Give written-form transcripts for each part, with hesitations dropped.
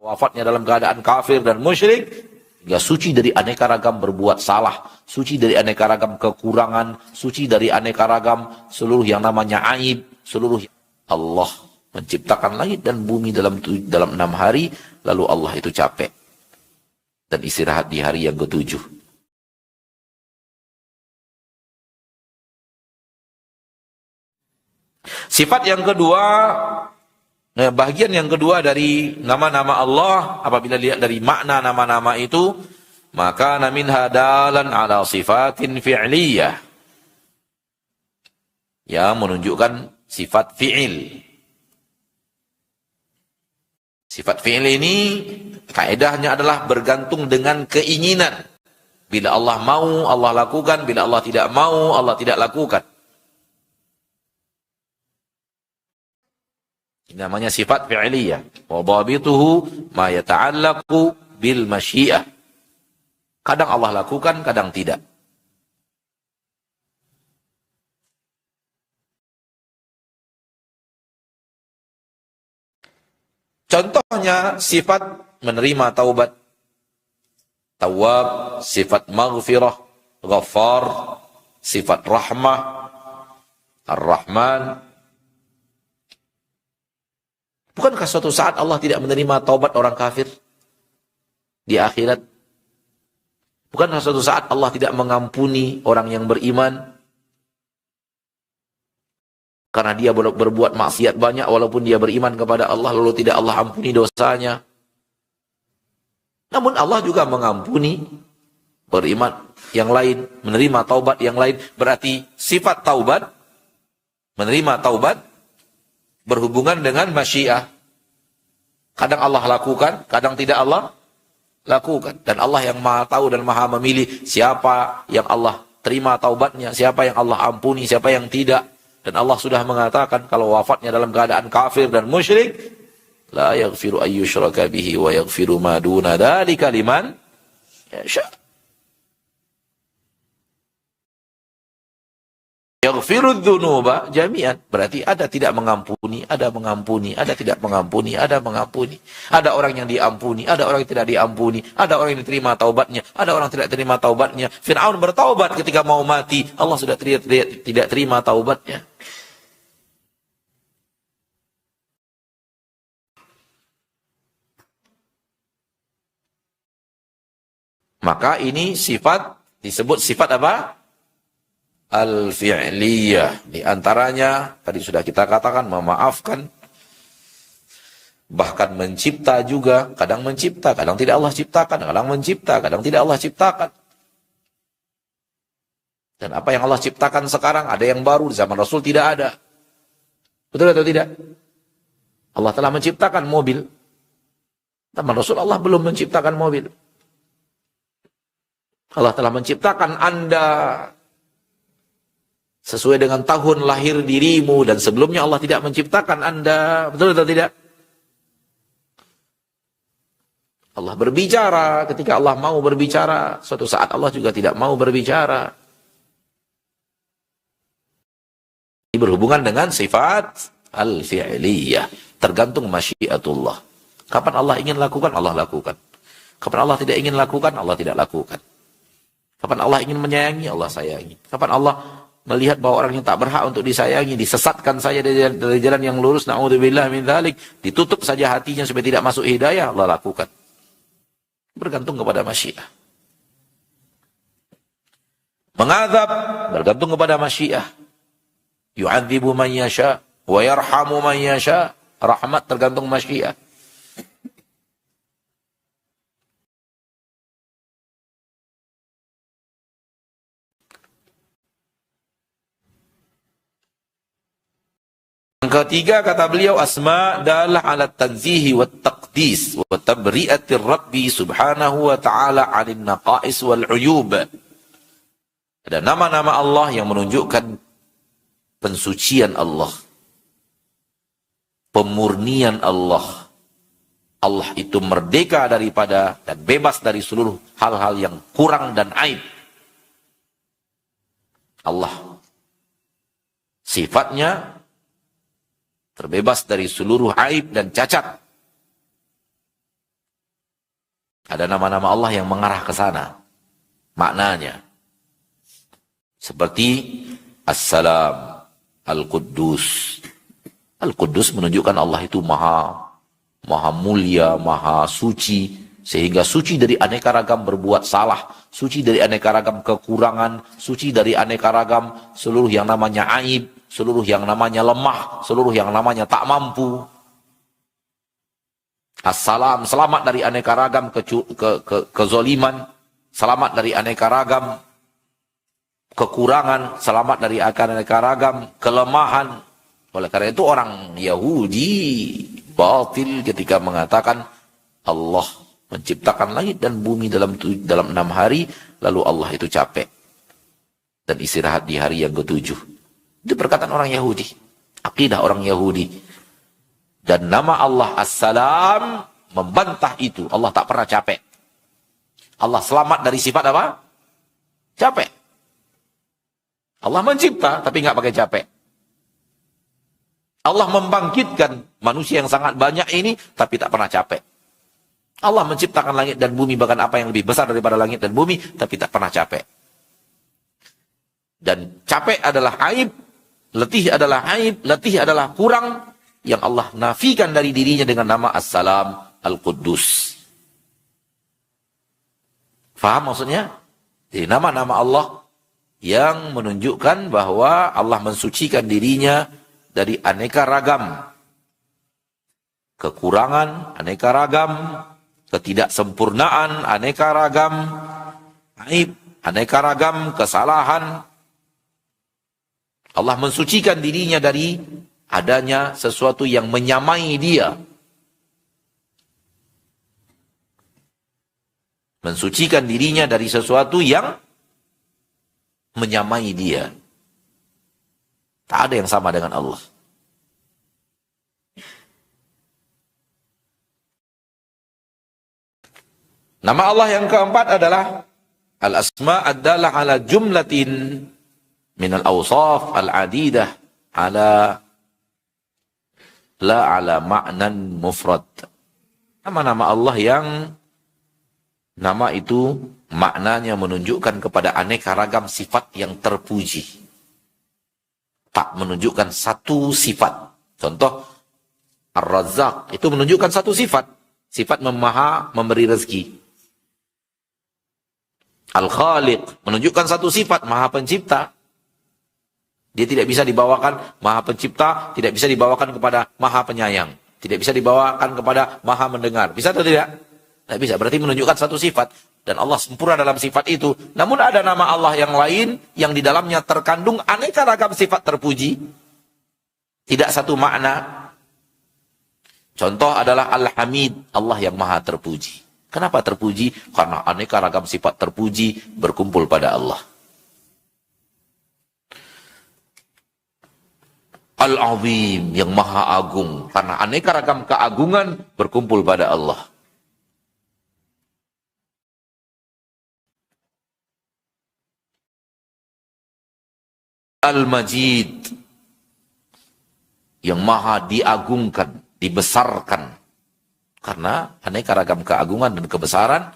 wafatnya dalam keadaan kafir dan musyrik, dia suci dari aneka ragam berbuat salah, suci dari aneka ragam kekurangan, suci dari aneka ragam seluruh yang namanya aib, seluruh. Allah menciptakan langit dan bumi dalam 6 hari, lalu Allah itu capek dan istirahat di hari yang ke-7. Sifat yang kedua, bagian yang kedua dari nama-nama Allah, apabila lihat dari makna nama-nama itu, maka namin hadalan ala sifatin fi'liyah, yang menunjukkan sifat fi'il. Sifat fi'il ini kaedahnya adalah bergantung dengan keinginan. Bila Allah mau, Allah lakukan. Bila Allah tidak mau, Allah tidak lakukan. Ini namanya sifat fi'liyah. Wa dhabituhu ma yata'allaqu bil masyiah. Kadang Allah lakukan, kadang tidak. Contohnya sifat menerima taubat, tawwab, sifat maghfirah, ghaffar, sifat rahmah, ar-rahman. Bukankah suatu saat Allah tidak menerima taubat orang kafir di akhirat? Bukankah suatu saat Allah tidak mengampuni orang yang beriman karena dia berbuat maksiat banyak walaupun dia beriman kepada Allah, lalu tidak Allah ampuni dosanya? Namun Allah juga mengampuni beriman yang lain, menerima taubat yang lain. Berarti sifat taubat, menerima taubat, berhubungan dengan masyiah. Kadang Allah lakukan, kadang tidak Allah lakukan. Dan Allah yang maha tahu dan maha memilih siapa yang Allah terima taubatnya, siapa yang Allah ampuni, siapa yang tidak. Dan Allah sudah mengatakan kalau wafatnya dalam keadaan kafir dan musyrik, la yaghfiru ayyushraka bihi wa yaghfiru ma duna dzalika liman yasha. Yaghfiru dzunuba jami'an. Berarti ada tidak mengampuni, ada mengampuni, ada tidak mengampuni, ada mengampuni. Ada orang yang diampuni, ada orang yang tidak diampuni, ada orang yang diterima taubatnya, ada orang yang tidak terima taubatnya. Fir'aun bertaubat ketika mau mati, Allah sudah tidak terima taubatnya. Maka ini sifat, disebut sifat apa? Al-fi'liyah. Di antaranya, tadi sudah kita katakan, memaafkan, bahkan mencipta juga. Kadang mencipta, kadang tidak Allah ciptakan. Kadang mencipta, kadang tidak Allah ciptakan. Dan apa yang Allah ciptakan sekarang, ada yang baru, di zaman Rasul tidak ada. Betul atau tidak? Allah telah menciptakan mobil. Zaman Rasul Allah belum menciptakan mobil. Allah telah menciptakan Anda sesuai dengan tahun lahir dirimu, dan sebelumnya Allah tidak menciptakan Anda. Betul atau tidak? Allah berbicara ketika Allah mau berbicara. Suatu saat Allah juga tidak mau berbicara. Ini berhubungan dengan sifat al-fi'liyah. Tergantung masyiatullah. Kapan Allah ingin lakukan, Allah lakukan. Kapan Allah tidak ingin lakukan, Allah tidak lakukan. Kapan Allah ingin menyayangi, Allah sayangi. Kapan Allah melihat bahwa orang yang tak berhak untuk disayangi, disesatkan saja dari jalan yang lurus, na'udzubillah min dzalik, ditutup saja hatinya supaya tidak masuk hidayah, Allah lakukan. Bergantung kepada masyiah. Mengazab, bergantung kepada masyiah. Yu'adzibu man yasha, wa yarhamu man yasha. Rahmat tergantung masyiah. Ketiga, kata beliau, asma dalah ala tanzihi wa taqdis wa tabri'atir rabbi subhanahu wa ta'ala 'anil naqais wal 'uyub. Ada nama-nama Allah yang menunjukkan pensucian Allah, pemurnian Allah. Allah itu merdeka daripada dan bebas dari seluruh hal-hal yang kurang dan aib. Allah sifatnya terbebas dari seluruh aib dan cacat. Ada nama-nama Allah yang mengarah ke sana. Maknanya. Seperti As-Salam, Al-Quddus. Al-Quddus menunjukkan Allah itu maha mulia, maha suci. Sehingga suci dari aneka ragam berbuat salah. Suci dari aneka ragam kekurangan. Suci dari aneka ragam seluruh yang namanya aib. Seluruh yang namanya lemah. Seluruh yang namanya tak mampu. As-Salam, selamat dari aneka ragam kezoliman, selamat dari aneka ragam kekurangan, selamat dari aneka ragam kelemahan. Oleh karena itu orang Yahudi batil ketika mengatakan Allah menciptakan langit dan bumi dalam 6 hari, lalu Allah itu capek dan istirahat di hari yang ke-7. Itu perkataan orang Yahudi, akidah orang Yahudi. Dan nama Allah As-Salam membantah itu. Allah tak pernah capek. Allah selamat dari sifat apa? Capek. Allah mencipta tapi nggak pakai capek. Allah membangkitkan manusia yang sangat banyak ini tapi tak pernah capek. Allah menciptakan langit dan bumi, bahkan apa yang lebih besar daripada langit dan bumi, tapi tak pernah capek. Dan capek adalah aib, letih adalah aib, letih adalah kurang, yang Allah nafikan dari dirinya dengan nama As-Salam, Al-Quddus. Faham maksudnya? Jadi nama-nama Allah yang menunjukkan bahwa Allah mensucikan dirinya dari aneka ragam kekurangan, aneka ragam ketidaksempurnaan, aneka ragam aib, aneka ragam kesalahan. Allah mensucikan dirinya dari adanya sesuatu yang menyamai dia. Mensucikan dirinya dari sesuatu yang menyamai dia. Tak ada yang sama dengan Allah. Nama Allah yang keempat adalah Al-Asma' ad-dalah ala jumlatin minal awsaf al-adidah ala la ala ma'nan mufrad. Nama-nama Allah yang nama itu maknanya menunjukkan kepada aneka ragam sifat yang terpuji. Tak menunjukkan satu sifat. Contoh, Ar-Razzaq itu menunjukkan satu sifat. Sifat maha memberi rezeki. Al-Khaliq menunjukkan satu sifat, maha pencipta. Dia tidak bisa dibawakan maha pencipta, tidak bisa dibawakan kepada maha penyayang. Tidak bisa dibawakan kepada maha mendengar. Bisa atau tidak? Tidak bisa, berarti menunjukkan satu sifat. Dan Allah sempurna dalam sifat itu. Namun ada nama Allah yang lain yang di dalamnya terkandung aneka ragam sifat terpuji. Tidak satu makna. Contoh adalah Al-Hamid, Allah yang maha terpuji. Kenapa terpuji? Karena aneka ragam sifat terpuji berkumpul pada Allah. Al-Azim, yang maha agung. Karena aneka ragam keagungan berkumpul pada Allah. Al-Majid, yang maha diagungkan, dibesarkan. Karena aneka ragam keagungan dan kebesaran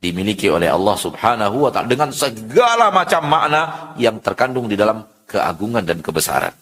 dimiliki oleh Allah Subhanahu wa ta'ala dengan segala macam makna yang terkandung di dalam keagungan dan kebesaran.